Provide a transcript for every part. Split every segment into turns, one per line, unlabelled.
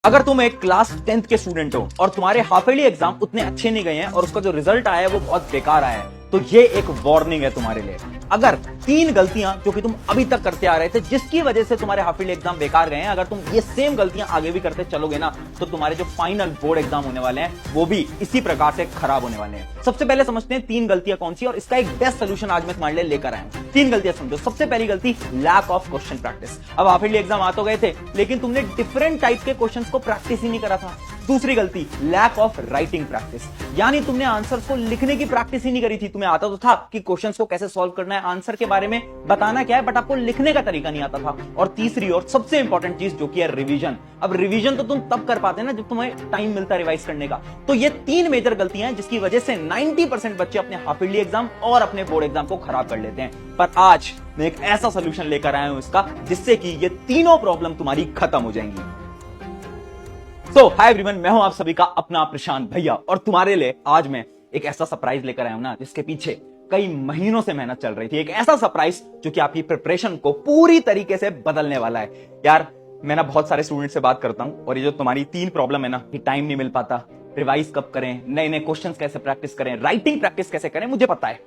अगर तुम एक क्लास 10th के स्टूडेंट हो और तुम्हारे हाफ ईयरली एग्जाम उतने अच्छे नहीं गए हैं और उसका जो रिजल्ट आया है वो बहुत बेकार आया है, तो ये एक वार्निंग है तुम्हारे लिए। अगर 3 गलतियां जो कि तुम अभी तक करते आ रहे थे जिसकी वजह से तुम्हारे हाफ ईयरली एग्जाम बेकार गए हैं, अगर तुम ये सेम गलतियां आगे भी करते चलोगे ना, तो तुम्हारे जो फाइनल बोर्ड एग्जाम होने वाले हैं वो भी इसी प्रकार से खराब होने वाले हैं। सबसे पहले समझते हैं 3 गलतियां कौन सी, और इसका एक बेस्ट सोल्यूशन आज मैं तुम्हारे लिए लेकर आया हूं। 3 गलतियां समझो। सबसे पहली गलती, लैक ऑफ क्वेश्चन प्रैक्टिस। अब हाफ ईयरली एग्जाम आ तो गए थे, लेकिन तुमने डिफरेंट टाइप के क्वेश्चंस को प्रैक्टिस ही नहीं करा था। दूसरी गलती, लैक ऑफ राइटिंग प्रैक्टिस, यानी तुमने आंसर्स को लिखने की प्रैक्टिस ही नहीं करी थी। तुम्हें आता तो था कि क्वेश्चंस को कैसे सॉल्व करना है, आंसर के बारे में बताना क्या है, बट आपको लिखने का तरीका नहीं आता था। और तीसरी और सबसे इंपॉर्टेंट चीज जो कि है रिवीजन। अब रिवीजन तो तुम तब कर पाते ना जब तुम्हें टाइम मिलता है रिवाइज करने का। तो ये 3 मेजर गलतियां हैं जिसकी वजह से 90% बच्चे अपने हाफ ईयरली एग्जाम और अपने बोर्ड एग्जाम को खराब कर लेते हैं। पर आज मैं एक ऐसा सोल्यूशन लेकर आया हूं इसका, जिससे कि ये तीनों प्रॉब्लम तुम्हारी खत्म हो जाएंगी। हाय एवरीवन, मैं हूं आप सभी का अपना प्रशांत भैया, और तुम्हारे लिए आज मैं एक ऐसा सरप्राइज लेकर आया हूं ना, जिसके पीछे कई महीनों से मेहनत चल रही थी। एक ऐसा सरप्राइज जो कि आपकी प्रिपरेशन को पूरी तरीके से बदलने वाला है। यार, मैं ना बहुत सारे स्टूडेंट से बात करता हूं, और ये जो तुम्हारी 3 प्रॉब्लम है ना, कि टाइम नहीं मिल पाता, रिवाइज कब करें, नए नए क्वेश्चंस कैसे प्रैक्टिस करें, राइटिंग प्रैक्टिस कैसे करें, मुझे पता है।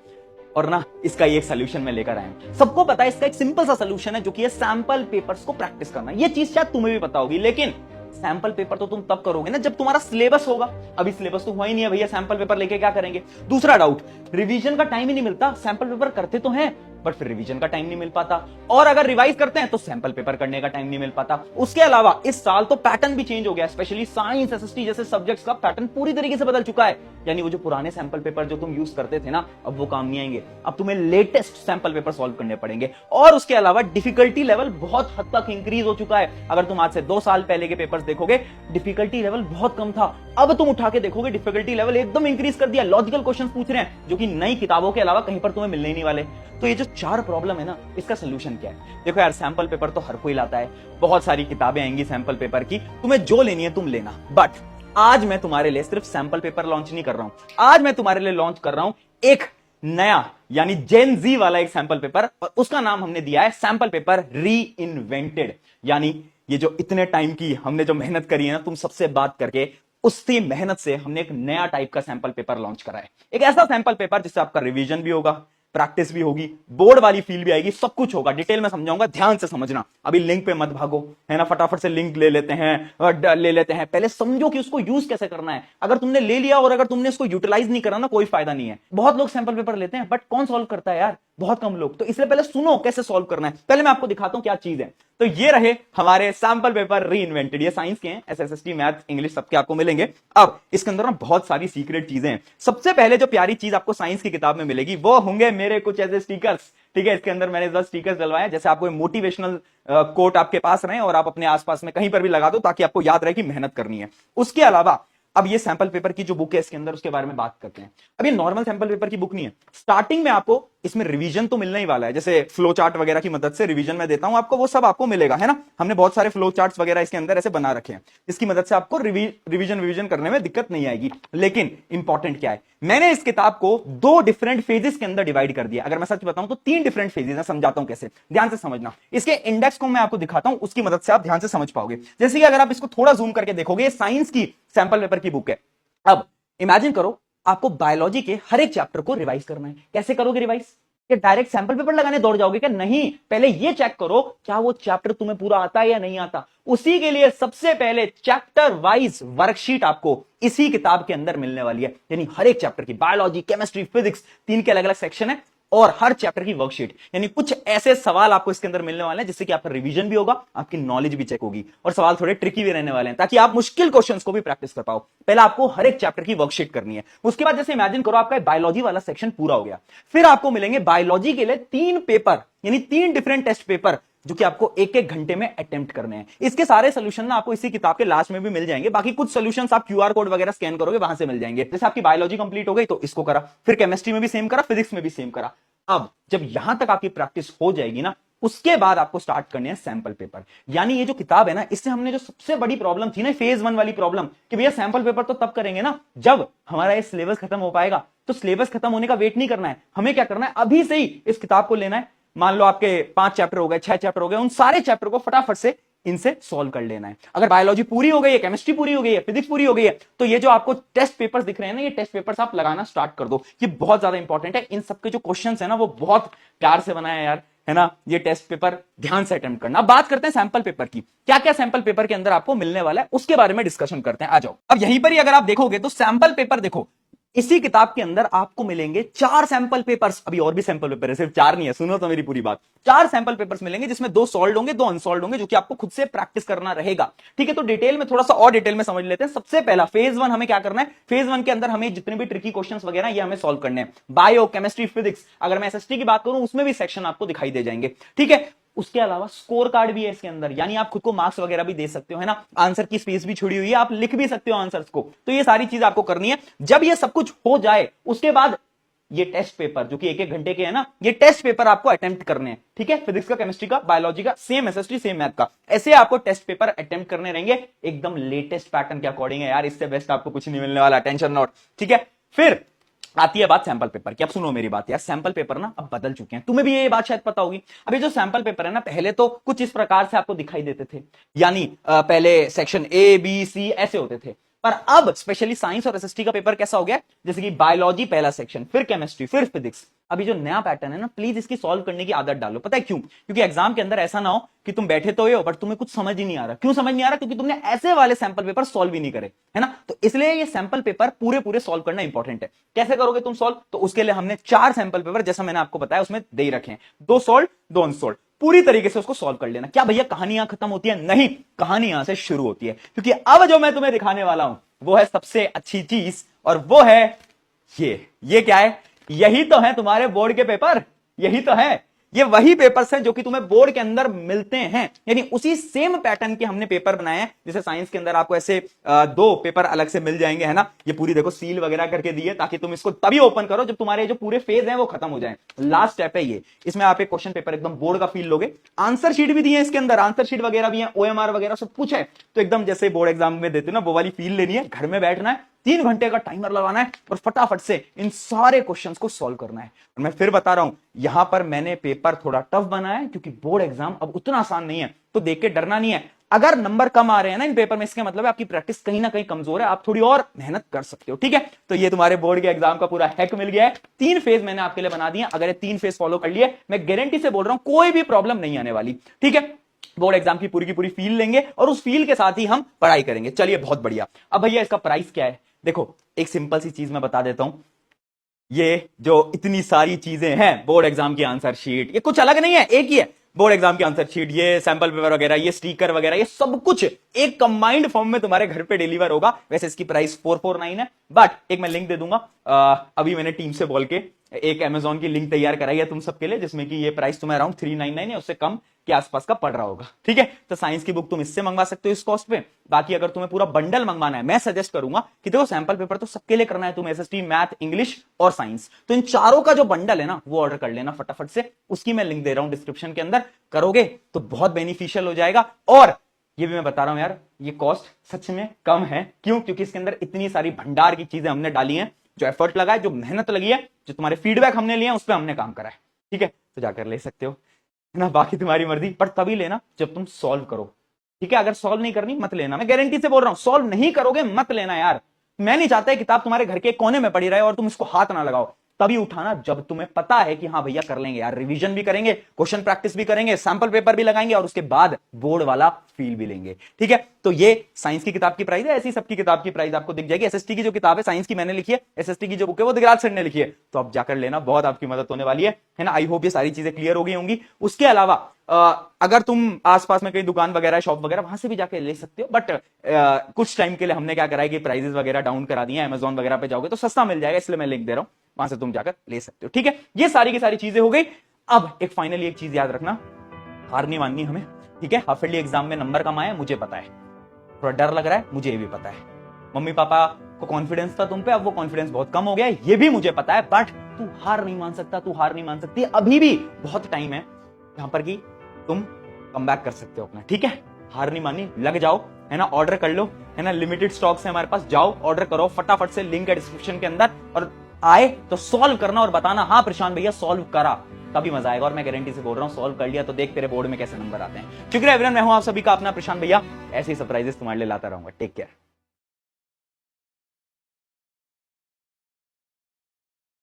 और ना, इसका ये एक सोल्यूशन मैं लेकर आया हूं। सबको पता है इसका एक सिंपल सा सोल्यूशन है, जो कि है सैंपल पेपर्स को प्रैक्टिस करना। ये चीज शायद तुम्हें भी पता होगी, लेकिन सैंपल पेपर तो तुम तब करोगे ना जब तुम्हारा सिलेबस होगा। अभी सिलेबस तो हुआ ही नहीं है भैया, सैंपल पेपर लेके क्या करेंगे। दूसरा डाउट, रिवीजन का टाइम ही नहीं मिलता। सैंपल पेपर करते तो हैं, बट फिर रिवीजन का टाइम नहीं मिल पाता, और अगर रिवाइज करते हैं तो सैंपल पेपर करने का टाइम नहीं मिल पाता। उसके अलावा इस साल तो पैटर्न भी चेंज हो गया, स्पेशली साइंस, एसएसटी जैसे सब्जेक्ट्स का पैटर्न पूरी तरीके से बदल चुका है। यानी वो जो पुराने सैंपल पेपर जो तुम यूज करते थे ना, अब वो काम नहीं आएंगे। अब तुम्हें लेटेस्ट सैंपल पेपर सॉल्व करने पड़ेंगे, और उसके अलावा डिफिकल्टी लेवल बहुत हद तक इंक्रीज हो चुका है। अगर तुम आज से 2 साल पहले के पेपर्स देखोगे, डिफिकल्टी लेवल बहुत कम था। अब तुम उठा के देखोगे, डिफिकल्टी लेवल एकदम इंक्रीज कर दिया। लॉजिकल क्वेश्चंस पूछ रहे हैं जो कि नई किताबों के अलावा कहीं पर तुम्हें मिलने ही नहीं वाले। तो ये जो 4 प्रॉब्लम है ना, इसका सोल्यूशन क्या है? देखो यार, सैंपल पेपर तो हर कोई लाता है, बहुत सारी किताबें आएंगी सैंपल पेपर की, तुम्हें जो लेनी है तुम लेना। बट आज मैं तुम्हारे लिए सिर्फ सैंपल पेपर लॉन्च नहीं कर रहा हूं, आज मैं तुम्हारे लिए लॉन्च कर रहा हूं एक नया, यानी जेन जी वाला एक सैंपल पेपर, और उसका नाम हमने दिया है सैंपल पेपर री इन्वेंटेड। यानी ये जो इतने टाइम की हमने जो मेहनत करी है ना, तुम सबसे बात करके, उसकी मेहनत से हमने एक नया टाइप का सैंपल पेपर लॉन्च करा है। एक ऐसा सैंपल पेपर जिससे आपका रिवीजन भी होगा, प्रैक्टिस भी होगी, बोर्ड वाली फील भी आएगी, सब कुछ होगा। डिटेल में समझाऊंगा, ध्यान से समझना। अभी लिंक पे मत भागो, है ना, फटाफट से लिंक ले लेते हैं, पहले समझो कि उसको यूज कैसे करना है। अगर तुमने ले लिया और अगर तुमने इसको यूटिलाइज नहीं करा ना, कोई फायदा नहीं है। बहुत लोग सैंपल पेपर लेते हैं, बट कौन सॉल्व करता है यार? बहुत कम लोग। तो इसलिए पहले सुनो कैसे सॉल्व करना है। पहले मैं आपको दिखाता हूं क्या चीज है। तो ये रहे हमारे सैंपल पेपर री इन्वेंटेड। ये साइंस के हैं, एसएसटी, मैथ, इंग्लिश सबके आपको मिलेंगे। अब इसके अंदर ना बहुत सारी सीक्रेट चीजें हैं। सबसे पहले जो प्यारी चीज आपको साइंस की किताब में मिलेगी, वो होंगे मेरे कुछ ऐसे स्टिकर्स। ठीक है, इसके अंदर मैंने 10 स्टिकर्स डलवाए, जैसे आपको मोटिवेशनल कोट आपके पास रहे और आप अपने आसपास में कहीं पर भी लगा दो, ताकि आपको याद रहे कि मेहनत करनी है। उसके अलावा अब ये सैंपल पेपर की जो बुक है इसके अंदर, उसके बारे में बात करते हैं। अब ये नॉर्मल सैंपल पेपर की बुक नहीं है। स्टार्टिंग में आपको इसमें रिवीजन तो मिलने ही वाला है, जैसे फ्लो चार्ट वगैरह की मदद से रिवीजन में देता हूं आपको, वो सब आपको मिलेगा, है ना। हमने बहुत सारे फ्लो चार्ट्स वगैरह इसके अंदर ऐसे बना रखे हैं, इसकी मदद से आपको रिवीजन करने में दिक्कत नहीं आएगी। लेकिन इंपॉर्टेंट क्या है, मैंने इस किताब को 2 डिफरेंट फेजेस के अंदर डिवाइड कर दिया। अगर मैं सच बताऊं तो 3 डिफरेंट फेजेस है, समझाता हूं कैसे, ध्यान से समझना। इसके इंडेक्स को मैं आपको दिखाता हूं, उसकी मदद से आप ध्यान से समझ पाओगे। जैसे कि अगर आप इसको थोड़ा जूम करके देखोगे, साइंस की सैंपल पेपर की बुक है। अब इमेजिन करो, आपको बायोलॉजी के हर एक चैप्टर को रिवाइज करना है। कैसे करोगे रिवाइज? क्या डायरेक्ट सैंपल पेपर लगाने दौड़ जाओगे क्या? नहीं, पहले ये चेक करो क्या वो चैप्टर तुम्हें पूरा आता है या नहीं आता। उसी के लिए सबसे पहले चैप्टर वाइज वर्कशीट आपको इसी किताब के अंदर मिलने वाली है। यानी हर एक चैप्टर की, बायोलॉजी, केमिस्ट्री, फिजिक्स, 3 के अलग अलग सेक्शन है, और हर चैप्टर की वर्कशीट। यानी कुछ ऐसे सवाल आपको इसके अंदर मिलने वाले हैं जिससे कि आपका रिवीजन भी होगा, आपकी नॉलेज भी चेक होगी, और सवाल थोड़े ट्रिकी भी रहने वाले हैं, ताकि आप मुश्किल क्वेश्चंस को भी प्रैक्टिस कर पाओ। पहले आपको हर एक चैप्टर की वर्कशीट करनी है। उसके बाद जैसे इमेजिन करो आपका बायोलॉजी वाला सेक्शन पूरा हो गया, फिर आपको मिलेंगे बायोलॉजी के लिए 3 पेपर, यानी 3 डिफरेंट टेस्ट पेपर, जो कि आपको 1-1 घंटे में अटेम्प्ट करने हैं। इसके सारे सोल्यूशन ना आपको इसी किताब के लास्ट में भी मिल जाएंगे। बाकी कुछ सोल्यूशंस आप क्यूआर कोड वगैरह स्कैन करोगे, वहां से मिल जाएंगे। जैसे आपकी बायोलॉजी कंप्लीट हो गई तो इसको करा, फिर केमिस्ट्री में भी सेम करा, फिजिक्स में भी सेम करा। अब जब यहां तक आपकी प्रैक्टिस हो जाएगी ना, उसके बाद आपको स्टार्ट करने हैं सैंपल पेपर। यानी ये जो किताब है ना, इससे हमने जो सबसे बड़ी प्रॉब्लम थी ना, फेज 1 वाली प्रॉब्लम, कि भैया सैंपल पेपर तो तब करेंगे ना जब हमारा ये सिलेबस खत्म हो पाएगा। तो सिलेबस खत्म होने का वेट नहीं करना है, हमें क्या करना है, अभी से ही इस किताब को लेना है। मान लो आपके 5 चैप्टर हो गए, 6 चैप्टर हो गए, उन सारे चैप्टर को फटाफट से इनसे सॉल्व कर लेना है। अगर बायोलॉजी पूरी हो गई है, केमिस्ट्री पूरी हो गई है, फिजिक्स पूरी हो गई है, तो ये जो आपको टेस्ट पेपर्स दिख रहे हैं ना, ये टेस्ट पेपर्स आप लगाना स्टार्ट कर दो। ये बहुत ज्यादा इंपॉर्टेंट है। इन सबके जो क्वेश्चंस है ना, वो बहुत प्यार से बनाया है यार, है ना। ये टेस्ट पेपर ध्यान से अटेम्प्ट करना। अब बात करते हैं सैंपल पेपर की। क्या क्या सैंपल पेपर के अंदर आपको मिलने वाला है, उसके बारे में डिस्कशन करते हैं। आ जाओ। अब यहीं पर ही अगर आप देखोगे तो सैंपल पेपर देखो, इसी किताब के अंदर आपको मिलेंगे 4 सैंपल पेपर्स। अभी और भी सैंपल पेपर है, सिर्फ 4 नहीं है, सुनो तो मेरी पूरी बात। 4 सैंपल पेपर्स मिलेंगे, जिसमें 2 सॉल्व होंगे, 2 अनसॉल्व होंगे, जो कि आपको खुद से प्रैक्टिस करना रहेगा। ठीक है, तो डिटेल में थोड़ा सा और डिटेल में समझ लेते हैं। सबसे पहला फेज 1 हमें क्या करना है। फेज 1 के अंदर हमें जितने भी ट्रिकी क्वेश्चंस वगैरह ये हमें सॉल्व करने हैं। बायो, केमिस्ट्री, फिजिक्स, अगर मैं एसएसटी की बात करूं उसमें भी सेक्शन आपको दिखाई दे जाएंगे। ठीक है, उसके अलावा स्कोर कार्ड भी है इसके अंदर, यानी आप खुद को मार्क्स वगैरह भी दे सकते हो, है ना। आंसर की स्पेस भी छोड़ी हुई है, आप लिख भी सकते हो आंसर्स को। तो ये सारी चीज आपको करनी है। जब ये सब कुछ हो जाए उसके बाद ये टेस्ट पेपर जो कि 1-1 घंटे के है ना, ये टेस्ट पेपर आपको अटेम्प्ट करने हैं। ठीक है, फिजिक्स का, केमिस्ट्री का, बायोलॉजी का, सेम एसएसटी सेम मैथ का, ऐसे आपको टेस्ट पेपर अटेम्प्ट करने रहेंगे, एकदम लेटेस्ट पैटर्न के अकॉर्डिंग है यार। इससे बेस्ट आपको कुछ नहीं मिलने वाला, टेंशन नॉट। ठीक है, फिर आती है बात सैंपल पेपर की। अब सुनो मेरी बात यार, सैंपल पेपर ना अब बदल चुके हैं, तुम्हें भी ये बात शायद पता होगी। अभी जो सैंपल पेपर है ना, पहले तो कुछ इस प्रकार से आपको दिखाई देते थे, यानी पहले सेक्शन ए बी सी ऐसे होते थे। पर अब स्पेशली साइंस और एसएसटी का पेपर कैसा हो गया, जैसे कि बायोलॉजी पहला सेक्शन, फिर केमिस्ट्री, फिर फिजिक्स। अभी जो नया पैटर्न है ना, प्लीज इसकी सॉल्व करने की आदत डालो। पता है क्यों? क्योंकि एग्जाम के अंदर ऐसा ना हो कि तुम बैठे तो हो बट तुम्हें कुछ समझ ही नहीं आ रहा। क्यों समझ नहीं आ रहा? क्योंकि तुमने ऐसे वाले सैंपल पेपर सॉल्व ही नहीं करे, है ना। तो इसलिए ये सैंपल पेपर पूरे पूरे सॉल्व करना इंपॉर्टेंट है। कैसे करोगे तुम सॉल्व? तो उसके लिए हमने 4 सैंपल पेपर, जैसा मैंने आपको बताया, उसमें दे रखे हैं। 2 सॉल्व, 2 अनसॉल्व। पूरी तरीके से उसको सॉल्व कर लेना। क्या भैया कहानियां खत्म होती है? नहीं, कहानी यहां से शुरू होती है। क्योंकि अब जो मैं तुम्हें दिखाने वाला हूं वो है सबसे अच्छी चीज, और वो है ये क्या है? यही तो है तुम्हारे बोर्ड के पेपर, यही तो है। ये वही पेपर्स हैं जो कि तुम्हें बोर्ड के अंदर मिलते हैं, यानी उसी सेम पैटर्न के हमने पेपर बनाए हैं। जैसे साइंस के अंदर आपको ऐसे 2 पेपर अलग से मिल जाएंगे, है ना। ये पूरी देखो सील वगैरह करके दी है, ताकि तुम इसको तभी ओपन करो जब तुम्हारे जो पूरे फेज हैं वो खत्म हो जाए। लास्ट स्टेप है ये। इसमें आप एक क्वेश्चन पेपर एकदम बोर्ड का फील लोगे। आंसर शीट भी दी है इसके अंदर, आंसर शीट वगैरह भी है, ओएमआर वगैरह सब कुछ है। तो एकदम जैसे बोर्ड एग्जाम में देते हो ना, वो वाली फील लेनी है। घर में बैठना है, 3 घंटे का टाइमर लगाना है और फटाफट से इन सारे क्वेश्चंस को सॉल्व करना है। और मैं फिर बता रहा हूं, यहां पर मैंने पेपर थोड़ा टफ बनाया है, क्योंकि बोर्ड एग्जाम अब उतना आसान नहीं है। तो देख के डरना नहीं है। अगर नंबर कम आ रहे हैं ना इन पेपर में, इसका मतलब है आपकी प्रैक्टिस कहीं ना कहीं कमजोर है, आप थोड़ी और मेहनत कर सकते हो। ठीक है, तो ये तुम्हारे बोर्ड के एग्जाम का पूरा हैक मिल गया है। 3 फेज मैंने आपके लिए बना दिए। अगर ये 3 फेज फॉलो कर लिए, मैं गारंटी से बोल रहा हूं कोई भी प्रॉब्लम नहीं आने वाली। ठीक है, बोर्ड एग्जाम की पूरी फील लेंगे और उस फील के साथ ही हम पढ़ाई करेंगे। चलिए, बहुत बढ़िया। अब भैया इसका प्राइस क्या है? देखो, एक सिंपल सी चीज मैं बता देता हूं। ये जो इतनी सारी चीजें हैं, बोर्ड एग्जाम की आंसर शीट, ये कुछ अलग नहीं है, एक ही है। बोर्ड एग्जाम की आंसर शीट, ये सैंपल पेपर वगैरह, ये स्टिकर वगैरह, ये सब कुछ एक कंबाइंड फॉर्म में तुम्हारे घर पे डिलीवर होगा। वैसे इसकी प्राइस 449 है, बट एक मैं लिंक दे दूंगा। अभी मैंने टीम से बोल के एक अमेजॉन की लिंक तैयार कराई है तुम सबके लिए, जिसमें कि ये प्राइस तुम्हें अराउंड 399 या उससे कम के आसपास का पड़ रहा होगा। ठीक है, तो साइंस की बुक तुम इससे मंगवा सकते हो इस कॉस्ट पे। बाकी अगर तुम्हें पूरा बंडल मंगवाना है, मैं सजेस्ट करूंगा कि देखो, सैंपल पेपर तो सबके लिए करना है तुम्हें, एसएसटी, मैथ, इंग्लिश और साइंस। तो इन चारों का जो बंडल है ना, वो ऑर्डर कर लेना फटाफट से। उसकी मैं लिंक दे रहा हूं डिस्क्रिप्शन के अंदर। करोगे तो बहुत बेनिफिशियल हो जाएगा। और ये भी मैं बता रहा हूं यार, ये कॉस्ट सच में कम है। क्यों? क्योंकि इसके अंदर इतनी सारी भंडार की चीजें हमने डाली हैं। जो एफर्ट लगा है, जो मेहनत लगी है, जो तुम्हारे फीडबैक हमने लिए हैं, उस पर हमने काम करा है। ठीक है, तो जाकर ले सकते हो, है ना। बाकी तुम्हारी मर्जी, पर तभी लेना जब तुम सॉल्व करो। ठीक है, अगर सॉल्व नहीं करनी मत लेना, मैं गारंटी से बोल रहा हूं। सॉल्व नहीं करोगे मत लेना यार। मैं नहीं चाहता किताब तुम्हारे घर के कोने में पड़ी रहे और तुम इसको हाथ ना लगाओ। तभी उठाना जब तुम्हें पता है कि हाँ भैया कर लेंगे यार, रिवीजन भी करेंगे, क्वेश्चन प्रैक्टिस भी करेंगे, सैंपल पेपर भी लगाएंगे और उसके बाद बोर्ड वाला फील भी लेंगे। ठीक है, तो ये साइंस की किताब की प्राइस है। ऐसी सबकी किताब की प्राइस आपको दिख जाएगी। एसएसटी की जो किताब है, साइंस की मैंने लिखी है, एसएसटी की जो बुक है वो दिगराज सर ने लिखी है। तो आप जाकर लेना, बहुत आपकी मदद होने वाली है ना। आई होप ये सारी चीजें क्लियर हो गई होंगी। उसके अलावा अगर तुम आसपास में कहीं दुकान वगैरह, शॉप वगैरह, वहां से भी जाके ले सकते हो। बट कुछ टाइम के लिए हमने क्या करा है कि प्राइसेस वगैरह डाउन करा दिए हैं। अमेजॉन वगैरह पे जाओगे तो सस्ता मिल जाएगा, इसलिए मैं लिंक दे रहा हूं, वहां से तुम जाकर ले सकते हो। ठीक है, ये सारी की सारी चीजें हो गई। अब एक फाइनली एक चीज याद रखना, हार नहीं माननी हमें। ठीक है, हाफ ईयरली एग्जाम में नंबर कम आए, मुझे पता है, थोड़ा डर लग रहा है, मुझे भी पता है। मम्मी पापा को कॉन्फिडेंस था तुम पे, अब वो कॉन्फिडेंस बहुत कम हो गया है, ये भी मुझे पता है। बट तू हार नहीं मान सकता, तू हार नहीं मान सकती। अभी भी बहुत टाइम है यहां पर कि तुम कम बैक कर सकते हो अपना। ठीक है, हार नहीं मानी, लग जाओ, है ना। ऑर्डर कर लो, है ना। लिमिटेड स्टॉक्स है हमारे पास, जाओ ऑर्डर करो फटाफट से, लिंक है डिस्क्रिप्शन के अंदर। और आए तो सॉल्व करना और बताना हाँ प्रशांत भैया सॉल्व करा, तभी मजा आएगा। और मैं गारंटी से बोल रहा हूं सॉल्व कर लिया तो देख तेरे बोर्ड में कैसे नंबर आते हैं। शुक्रिया एवरीवन, मैं हूं आप सभी का अपना प्रशांत भैया। ऐसे ही सरप्राइजेस तुम्हारे लिए लाता रहूंगा। Take care.